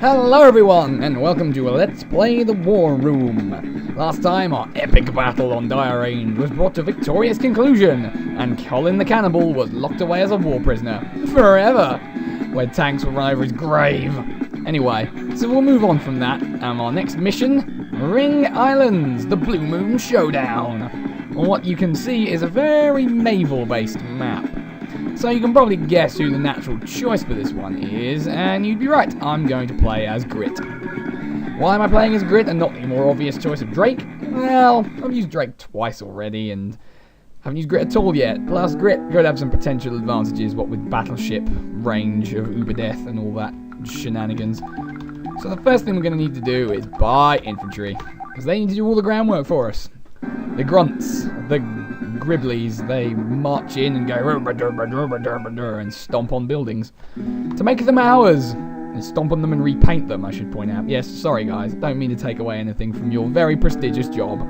Hello everyone, and welcome to Let's Play the War Room. Last time, our epic battle on Dire Range was brought to victorious conclusion, and Colin the Cannibal was locked away as a war prisoner. Forever! Where tanks will run over his grave. Anyway, so we'll move on from that, and our next mission, Ring Islands, the Blue Moon Showdown. What you can see is a very naval-based map. So you can probably guess who the natural choice for this one is, and you'd be right, I'm going to play as Grit. Why am I playing as Grit and not the more obvious choice of Drake? Well, I've used Drake twice already, and haven't used Grit at all yet. Plus, Grit could have some potential advantages, what with battleship, range of Uber Death, and all that shenanigans. So the first thing we're going to need to do is buy infantry, because they need to do all the groundwork for us. The grunts, the gribblies, they march in and go and stomp on buildings to make them ours. And stomp on them and repaint them, I should point out. Yes, sorry guys, don't mean to take away anything from your very prestigious job.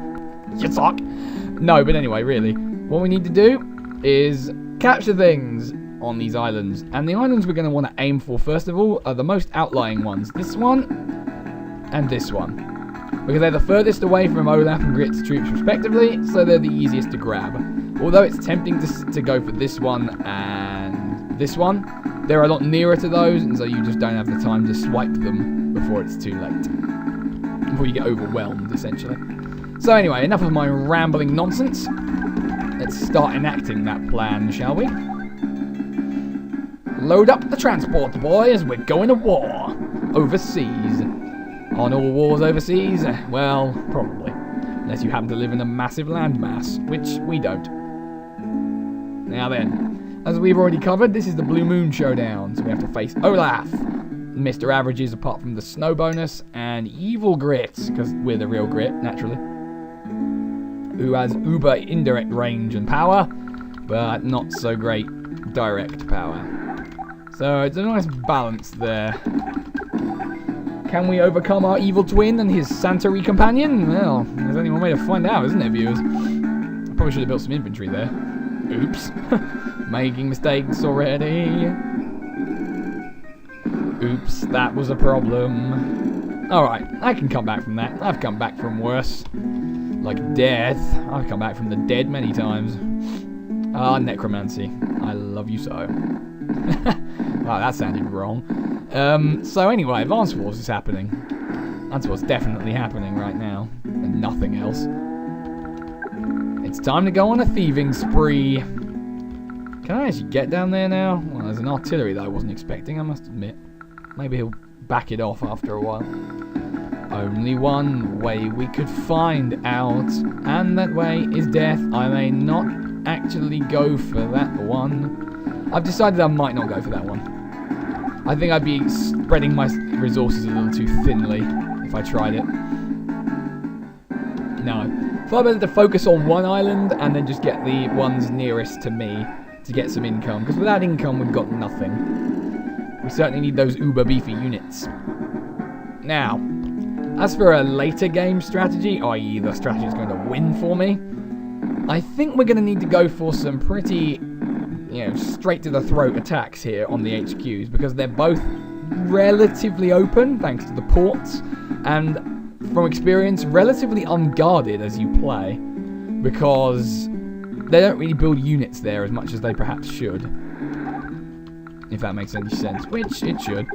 You suck. No, but anyway, really, what we need to do is capture things on these islands. And the islands we're going to want to aim for, first of all, are the most outlying ones. This one and this one. Because they're the furthest away from Olaf and Grit's troops respectively, so they're the easiest to grab. Although it's tempting to go for this one and this one, they're a lot nearer to those, and so you just don't have the time to swipe them before it's too late. Before you get overwhelmed, essentially. So anyway, enough of my rambling nonsense. Let's start enacting that plan, shall we? Load up the transport, boys, we're going to war. Overseas. Are all wars overseas? Well, probably. Unless you happen to live in a massive landmass, which we don't. Now then, as we've already covered, this is the Blue Moon Showdown, so we have to face Olaf, Mr. Averages apart from the snow bonus, and Evil Grit, because we're the real Grit, naturally, who has uber indirect range and power, but not so great direct power. So it's a nice balance there. Can we overcome our evil twin and his Santory companion? Well, there's only one way to find out, isn't there, viewers? I probably should have built some infantry there. Oops. Making mistakes already. Oops, that was a problem. Alright, I can come back from that. I've come back from worse. Like death. I've come back from the dead many times. Ah, necromancy. I love you so. Oh, that sounded wrong. So anyway, Advance Wars is happening. That's what's definitely happening right now. And nothing else. It's time to go on a thieving spree. Can I actually get down there now? Well, there's an artillery that I wasn't expecting, I must admit. Maybe he'll back it off after a while. Only one way we could find out, and that way is death. I may not actually go for that one. I've decided I might not go for that one. I think I'd be spreading my resources a little too thinly if I tried it. No. Far better to focus on one island and then just get the ones nearest to me to get some income. Because without income, we've got nothing. We certainly need those uber beefy units. Now, as for a later game strategy, i.e. the strategy that's going to win for me, I think we're going to need to go for some pretty, straight to the throat attacks here on the HQs, because they're both relatively open thanks to the ports, and from experience, relatively unguarded as you play, because they don't really build units there as much as they perhaps should. If that makes any sense, which it should.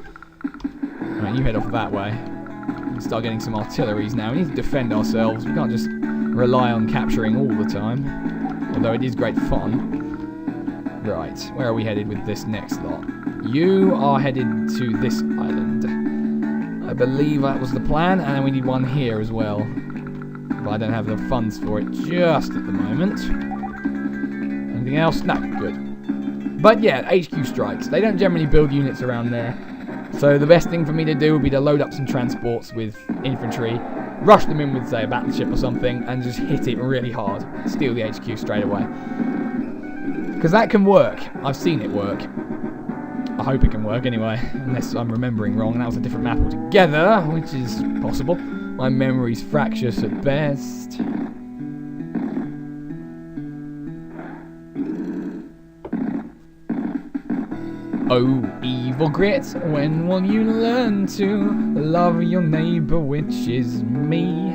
Alright, you head off that way. We can start getting some artilleries now. We need to defend ourselves. We can't just rely on capturing all the time, although it is great fun. Right, where are we headed with this next lot? You are headed to this island. I believe that was the plan, and then we need one here as well. But I don't have the funds for it just at the moment. Anything else? No, good. But yeah, HQ strikes. They don't generally build units around there. So the best thing for me to do would be to load up some transports with infantry, rush them in with, say, a battleship or something, and just hit it really hard. Steal the HQ straight away. Because that can work. I've seen it work. I hope it can work anyway, unless I'm remembering wrong and that was a different map altogether, which is possible. My memory's fractious at best. Oh, evil grit, when will you learn to love your neighbour, which is me?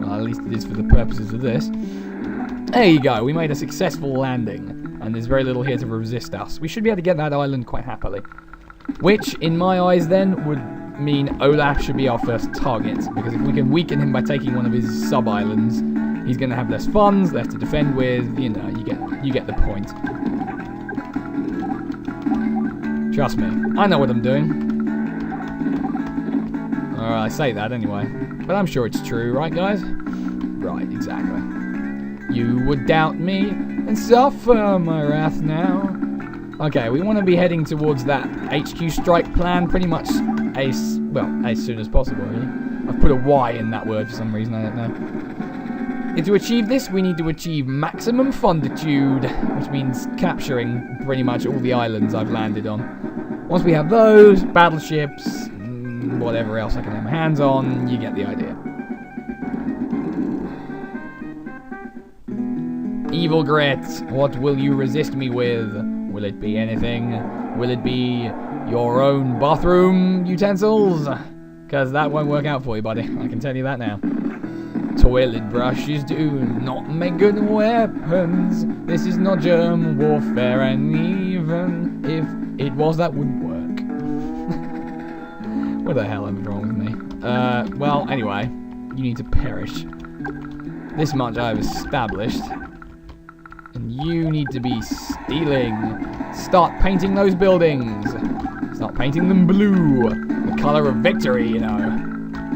Well, at least it is for the purposes of this. There you go, we made a successful landing, and there's very little here to resist us. We should be able to get that island quite happily. Which, in my eyes then, would mean Olaf should be our first target, because if we can weaken him by taking one of his sub-islands, he's going to have less funds, less to defend with, you know, you get the point. Trust me, I know what I'm doing. Or I say that anyway, but I'm sure it's true, right guys? Right, exactly. You would doubt me and suffer my wrath now. Okay, we want to be heading towards that HQ strike plan pretty much as soon as possible, really. I've put a Y in that word for some reason, I don't know. And to achieve this, we need to achieve maximum funditude, which means capturing pretty much all the islands I've landed on. Once we have those, battleships, whatever else I can have my hands on, you get the idea. Evil Grit, what will you resist me with? Will it be anything? Will it be your own bathroom utensils? Because that won't work out for you, buddy. I can tell you that now. Toilet brushes do not make good weapons. This is not germ warfare, and even if it was, that wouldn't work. What the hell is wrong with me? Well, anyway, you need to perish. This much I have established. And you need to be stealing. Start painting those buildings. Start painting them blue. The colour of victory, you know.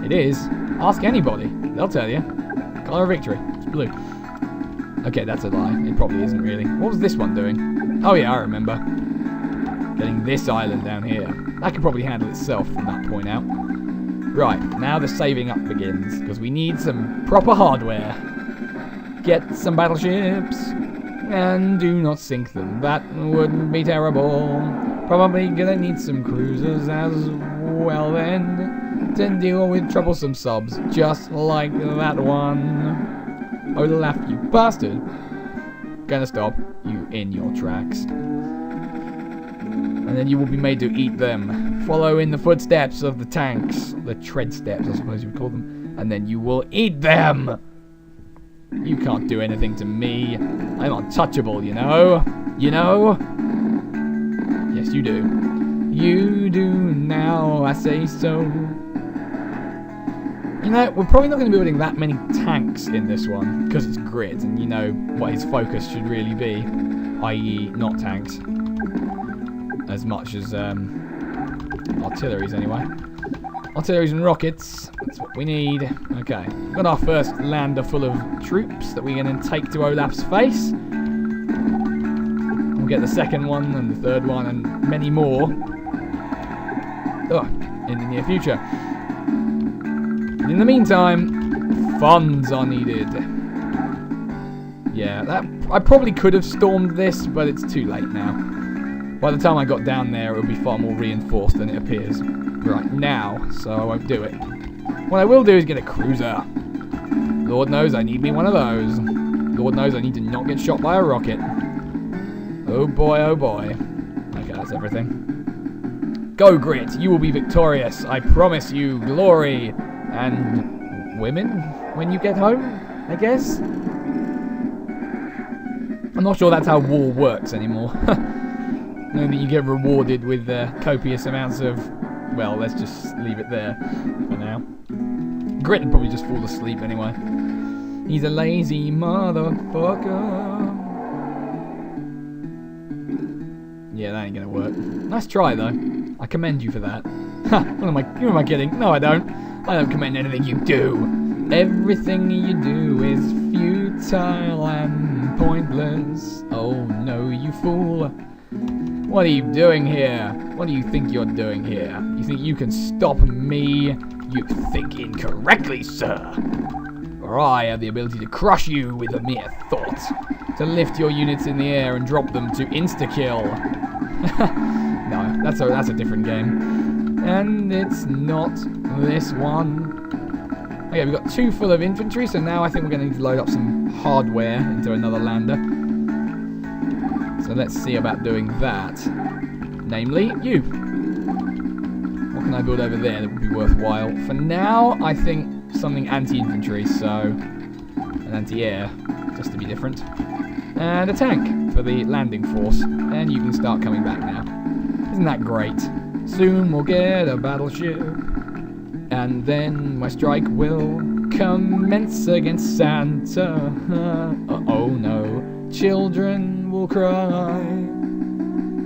It is. Ask anybody. They'll tell you. Colour of victory. It's blue. Okay, that's a lie. It probably isn't really. What was this one doing? Oh yeah, I remember. Getting this island down here. That could probably handle itself from that point out. Right, now the saving up begins. Because we need some proper hardware. Get some battleships. And do not sink them. That would be terrible. Probably gonna need some cruisers as well then, to deal with troublesome subs, just like that one. Olaf, you bastard. Gonna stop you in your tracks. And then you will be made to eat them. Follow in the footsteps of the tanks. The tread steps, I suppose you would call them. And then you will eat them! You can't do anything to me. I'm untouchable, you know? You know? Yes, you do. You do now, I say so. You know, we're probably not going to be building that many tanks in this one, because it's Grit, and you know what his focus should really be, i.e. not tanks. As much as artilleries, anyway. Artilleries and rockets, that's what we need. Okay, we've got our first lander full of troops that we're going to take to Olaf's face. We'll get the second one and the third one and many more in the near future. But in the meantime, funds are needed. Yeah, I probably could have stormed this, but it's too late now. By the time I got down there, it would be far more reinforced than it appears right now, so I won't do it. What I will do is get a cruiser. Lord knows I need me one of those. Lord knows I need to not get shot by a rocket. Oh boy, oh boy. Okay, that's everything. Go, Grit, you will be victorious. I promise you glory and women when you get home, I guess? I'm not sure that's how war works anymore. Maybe you get rewarded with copious amounts of... Well, let's just leave it there for now. Grit would probably just fall asleep anyway. He's a lazy motherfucker. Yeah, that ain't gonna work. Nice try, though. I commend you for that. Ha! Who am I kidding? No, I don't. I don't commend anything you do. Everything you do is futile and pointless. Oh, no, you fool. What are you doing here? What do you think you're doing here? You think you can stop me? You think incorrectly, sir. For I have the ability to crush you with a mere thought. To lift your units in the air and drop them to insta-kill. No, that's a different game. And it's not this one. Okay, we've got 2 full of infantry, so now I think we're going to need to load up some hardware into another lander. So let's see about doing that. Namely, you. What can I build over there that would be worthwhile? For now, I think something anti-infantry, so an anti-air, just to be different. And a tank for the landing force. And you can start coming back now. Isn't that great? Soon we'll get a battleship. And then my strike will commence against Santa. Oh no, children will cry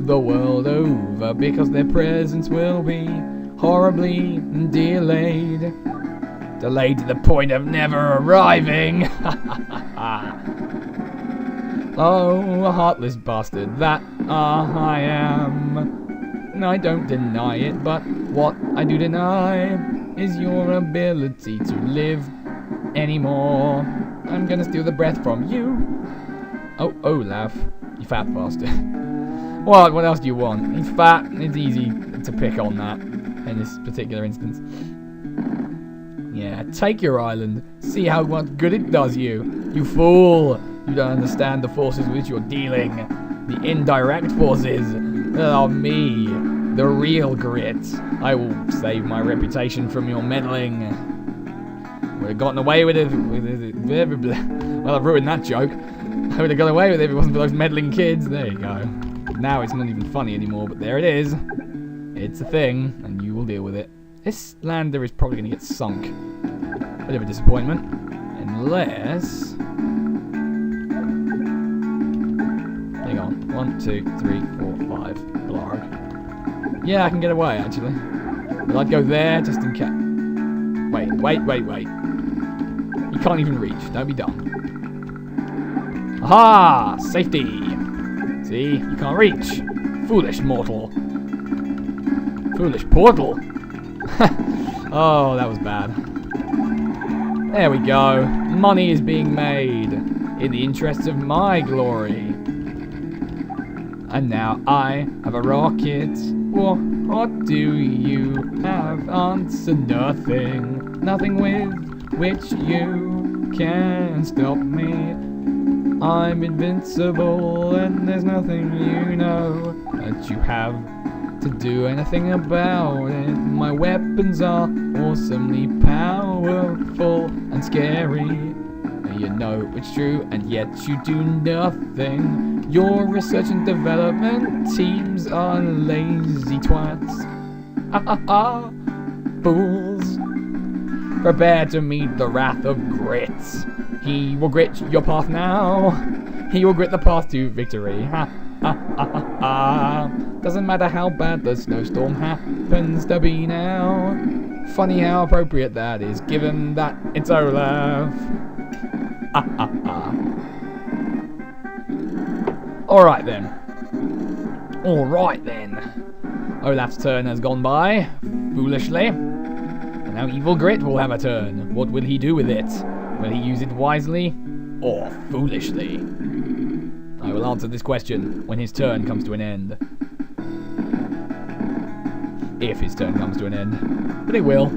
the world over because their presents will be horribly delayed. Delayed to the point of never arriving. Oh, a heartless bastard that I am. I don't deny it, but what I do deny is your ability to live anymore. I'm gonna steal the breath from you. Oh, Olaf, you fat bastard. What else do you want? He's fat, it's easy to pick on that in this particular instance. Yeah, take your island. See how much good it does you. You fool! You don't understand the forces with which you're dealing. The indirect forces are me, the real grit. I will save my reputation from your meddling. Would have gotten away with it. Well, I've ruined that joke. I would have got away with it if it wasn't for those meddling kids. There you go. Now it's not even funny anymore, but there it is. It's a thing, and you will deal with it. This lander is probably going to get sunk. Bit of a disappointment. Unless... hang on. 1, 2, 3, 4, 5. Blarg. Yeah, I can get away, actually. But I'd go there just in case. Wait. You can't even reach. Don't be dumb. Aha! Safety! See? You can't reach. Foolish mortal. Foolish portal. Oh, that was bad. There we go. Money is being made in the interests of my glory. And now I have a rocket. What do you have? Answer nothing. Nothing with which you can stop me. I'm invincible and there's nothing you know that you have to do anything about it. My weapons are awesomely powerful and scary. You know it's true, and yet you do nothing. Your research and development teams are lazy twats. Fools. Prepare to meet the wrath of Grit. He will grit your path now. He will grit the path to victory. Doesn't matter how bad the snowstorm happens to be now. Funny how appropriate that is, given that it's Olaf. Alright then. Olaf's turn has gone by, foolishly. And now Evil Grit will have a turn. What will he do with it? Will he use it wisely or foolishly? I will answer this question when his turn comes to an end. If his turn comes to an end. But it will.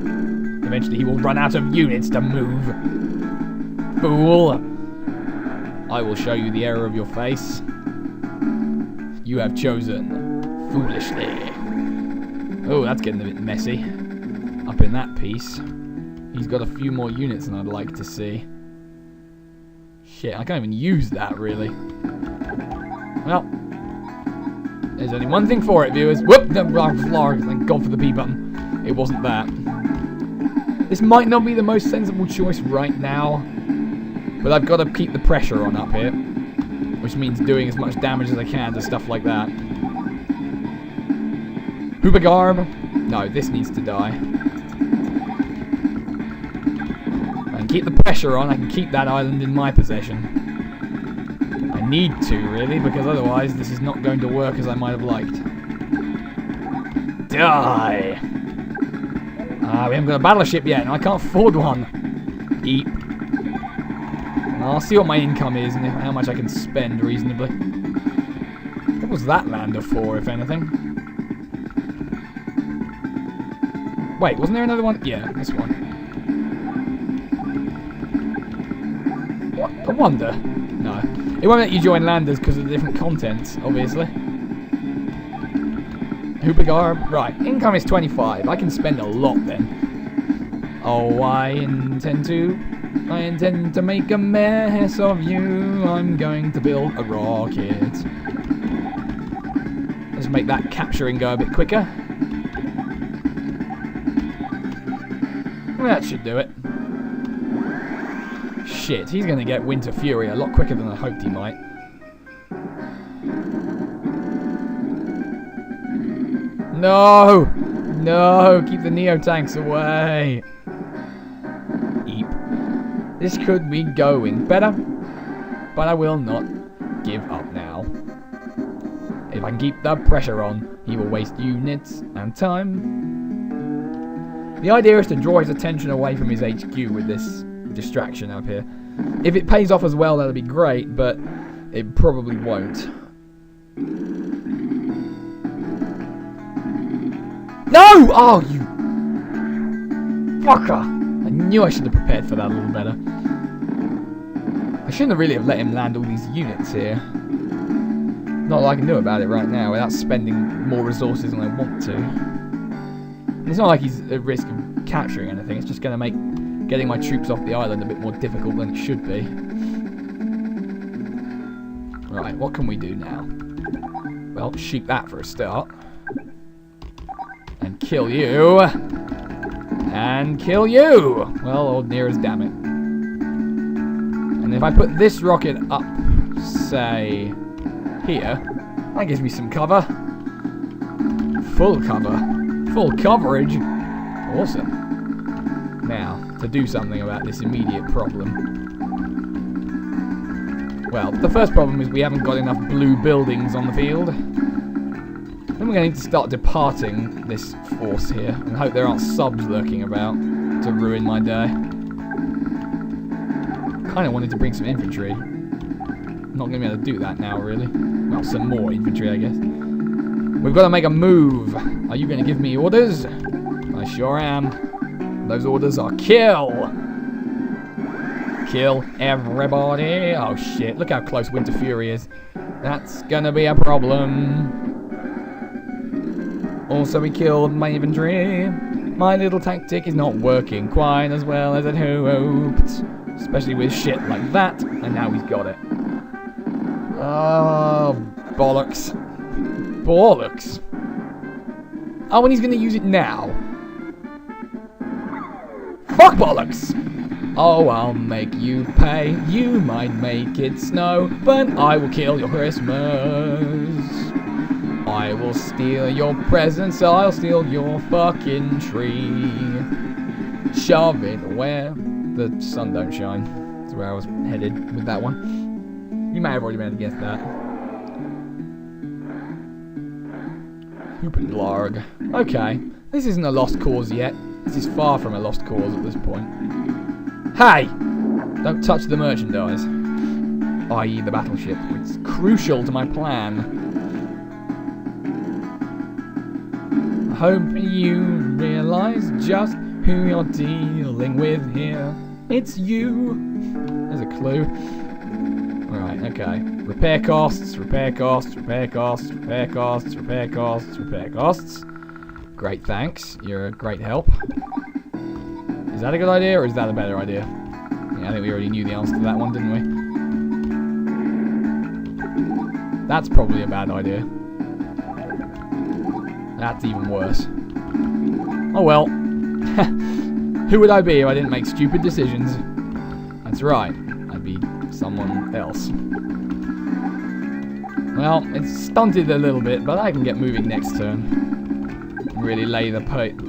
Eventually he will run out of units to move. Fool! I will show you the error of your face. You have chosen foolishly. Oh, that's getting a bit messy. Up in that piece. He's got a few more units than I'd like to see. Shit, I can't even use that, really. Well, there's only one thing for it, viewers. Whoop! Thank God for the B button. It wasn't that. This might not be the most sensible choice right now, but I've got to keep the pressure on up here, which means doing as much damage as I can to stuff like that. Hoobagarb. No, this needs to die. I can keep the pressure on. I can keep that island in my possession. I need to, really, because otherwise this is not going to work as I might have liked. Die! We haven't got a battleship yet, and I can't afford one. Eep. I'll see what my income is and how much I can spend reasonably. What was that lander for, if anything? Wait, wasn't there another one? Yeah, this one. What? I wonder. No. It won't let you join landers because of the different contents, obviously. Hoopagar. Right, income is 25. I can spend a lot then. Oh, I intend to make a mess of you. I'm going to build a rocket. Let's make that capturing go a bit quicker. That should do it. Shit, he's going to get Winter Fury a lot quicker than I hoped he might. No! No! Keep the Neo tanks away! Eep. This could be going better, but I will not give up now. If I can keep the pressure on, he will waste units and time. The idea is to draw his attention away from his HQ with this distraction up here. If it pays off as well, that'll be great, but it probably won't. No! Oh, you fucker! I knew I should have prepared for that a little better. I shouldn't really have let him land all these units here. Not a lot I can do about it right now without spending more resources than I want to. It's not like he's at risk of capturing anything, it's just going to make getting my troops off the island a bit more difficult than it should be. Right, what can we do now? Well, shoot that for a start. And kill you. And kill you! Well, old Nero's damn it. And if I put this rocket up, say, here, that gives me some cover. Full cover. Full coverage. Awesome. Now, to do something about this immediate problem. Well, the first problem is we haven't got enough blue buildings on the field. Then we're going to need to start departing this force here and hope there aren't subs lurking about to ruin my day. Kind of wanted to bring some infantry. Not going to be able to do that now, really. Well, some more infantry, I guess. We've got to make a move. Are you going to give me orders? I sure am. Those orders are kill. Kill everybody. Oh shit, look how close Winter Fury is. That's going to be a problem. Also, we killed my infantry. My little tactic is not working quite as well as I'd hoped. Especially with shit like that. And now he's got it. Oh, bollocks. Bollocks. Oh, and he's going to use it now. Fuck bollocks. Oh, I'll make you pay. You might make it snow, but I will kill your Christmas. I will steal your presents. I'll steal your fucking tree. Shove it where the sun don't shine. That's where I was headed with that one. You may have already been able to guess that. Hoopendlarg. Okay, this isn't a lost cause yet. This is far from a lost cause at this point. Hey! Don't touch the merchandise. I.e. the battleship. It's crucial to my plan. I hope you realize just who you're dealing with here. It's you. There's a clue. Right, okay. Repair costs, repair costs, repair costs, repair costs, repair costs, repair costs. Great, thanks. You're a great help. Is that a good idea, or is that a better idea? Yeah, I think we already knew the answer to that one, didn't we? That's probably a bad idea. That's even worse. Oh well. Who would I be if I didn't make stupid decisions? That's right. I'd be someone else. Well, it's stunted a little bit, but I can get moving next turn. Really lay the pain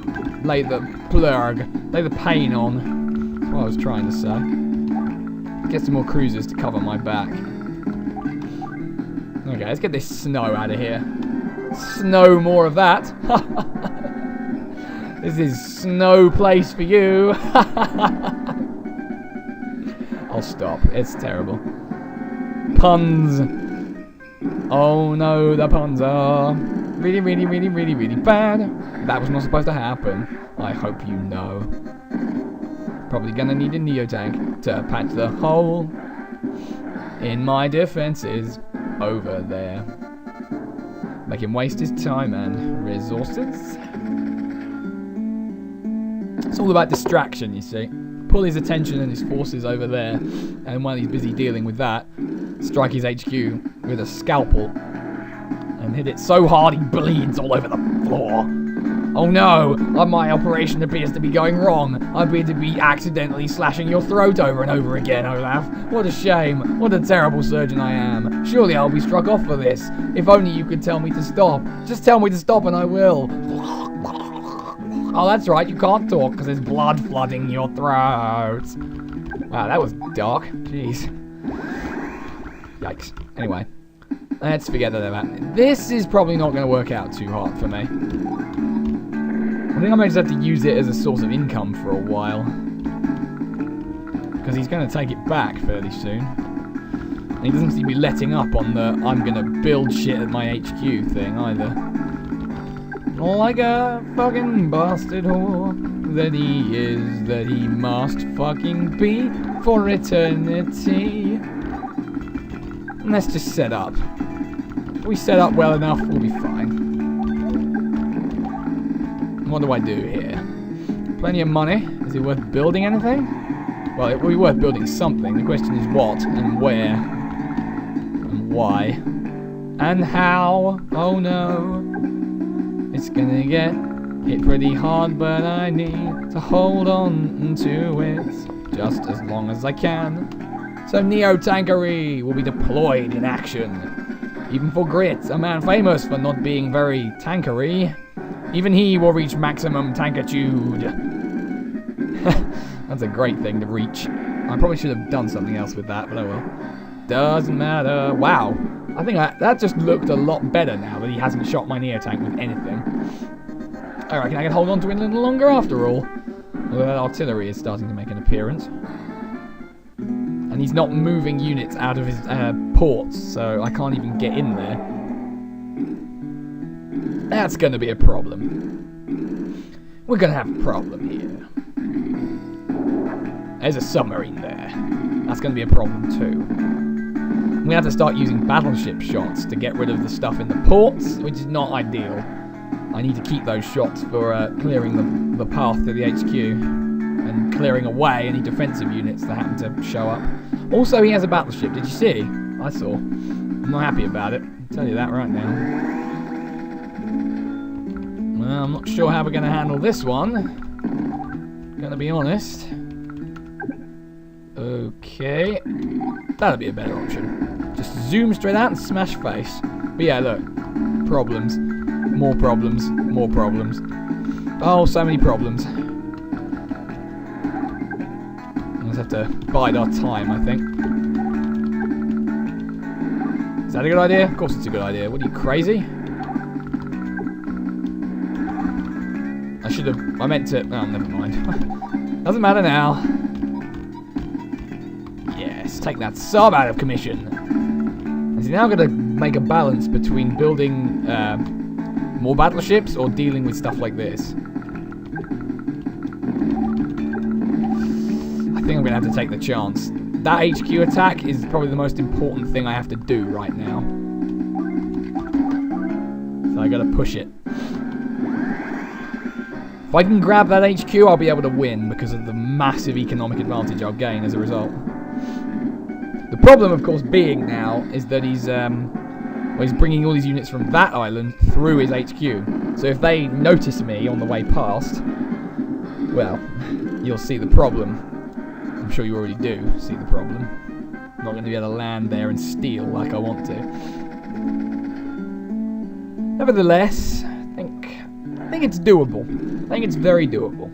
on. That's what I was trying to say. Get some more cruisers to cover my back. Okay, let's get this snow out of here. Snow more of that. This is snow place for you. I'll stop. It's terrible. Puns. Oh no, the puns are really, really, really, really, really bad. That was not supposed to happen. I hope you know. Probably gonna need a Neotank to patch the hole in my defenses over there. Make him waste his time and resources. It's all about distraction, you see. Pull his attention and his forces over there, and while he's busy dealing with that, strike his HQ with a scalpel and hit it so hard he bleeds all over the floor. Oh no, my operation appears to be going wrong. I appear to be accidentally slashing your throat over and over again, Olaf. What a shame. What a terrible surgeon I am. Surely I'll be struck off for this. If only you could tell me to stop. Just tell me to stop and I will. Oh, that's right, you can't talk because there's blood flooding your throat. Wow, that was dark. Jeez. Yikes. Anyway, let's forget that about it. This is probably not going to work out too hard for me. I think I might just have to use it as a source of income for a while. Because he's going to take it back fairly soon. And he doesn't seem to be letting up on the I'm going to build shit at my HQ thing either. Like a fucking bastard whore that he is, that he must fucking be for eternity. And let's just set up. If we set up well enough, we'll be fine. What do I do here? Plenty of money. Is it worth building anything? Well, it will be worth building something. The question is what, and where, and why, and how. Oh no. It's gonna get hit pretty hard, but I need to hold on to it just as long as I can. So Neo-Tankery will be deployed in action. Even for Grit, a man famous for not being very tankery, even he will reach maximum tankitude. That's a great thing to reach. I probably should have done something else with that, but oh well. Doesn't matter. Wow. I think that just looked a lot better now that he hasn't shot my Neo-Tank with anything. I reckon I can hold on to it a little longer after all. Although that artillery is starting to make an appearance. And he's not moving units out of his ports, so I can't even get in there. That's going to be a problem. We're going to have a problem here. There's a submarine there. That's going to be a problem too. We have to start using battleship shots to get rid of the stuff in the ports, which is not ideal. I need to keep those shots for clearing the path to the HQ and clearing away any defensive units that happen to show up. Also, he has a battleship. Did you see? I saw. I'm not happy about it. I'll tell you that right now. Well, I'm not sure how we're going to handle this one. Gonna be honest. Okay. That'll be a better option. Just zoom straight out and smash face. But yeah, look. Problems. More problems. More problems. Oh, so many problems. We'll just have to bide our time, I think. Is that a good idea? Of course it's a good idea. What are you, crazy? I meant to... Oh, never mind. Doesn't matter now. Yes, take that sub out of commission. Is he now going to make a balance between building more battleships or dealing with stuff like this? I think I'm going to have to take the chance. That HQ attack is probably the most important thing I have to do right now. So I got to push it. If I can grab that HQ, I'll be able to win because of the massive economic advantage I'll gain as a result. The problem, of course, being now is that he's bringing all these units from that island through his HQ. So if they notice me on the way past, well, you'll see the problem. I'm sure you already do see the problem. I'm not going to be able to land there and steal like I want to. Nevertheless, I think it's doable. I think it's very doable.